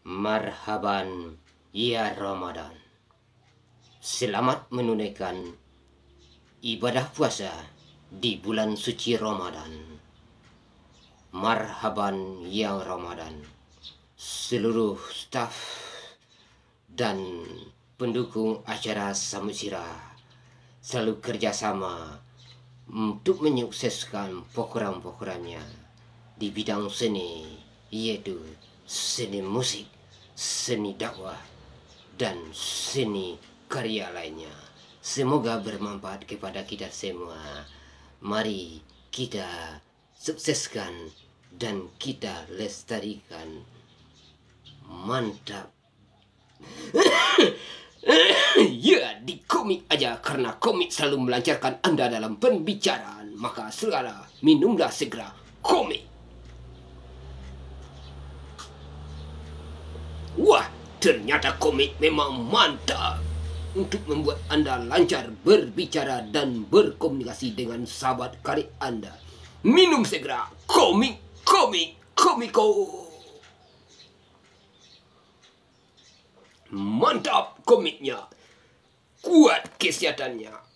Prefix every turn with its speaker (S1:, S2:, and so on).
S1: Marhaban ya Ramadan. Selamat menunaikan ibadah puasa di bulan suci Ramadan. Marhaban ya Ramadan. Seluruh staf dan pendukung acara Samudera selalu kerjasama untuk menyukseskan program-programnya di bidang seni, yaitu seni musik, seni dakwah, dan seni karya lainnya. Semoga bermanfaat kepada kita semua. Mari kita sukseskan dan kita lestarikan. Mantap. Ya, di komik aja, karena komik selalu melancarkan Anda dalam pembicaraan. Maka segera minumlah segera komik. Wah, ternyata komik memang mantap untuk membuat Anda lancar berbicara dan berkomunikasi dengan sahabat karib Anda. Minum segera komiko. Mantap komiknya, kuat kesehatannya.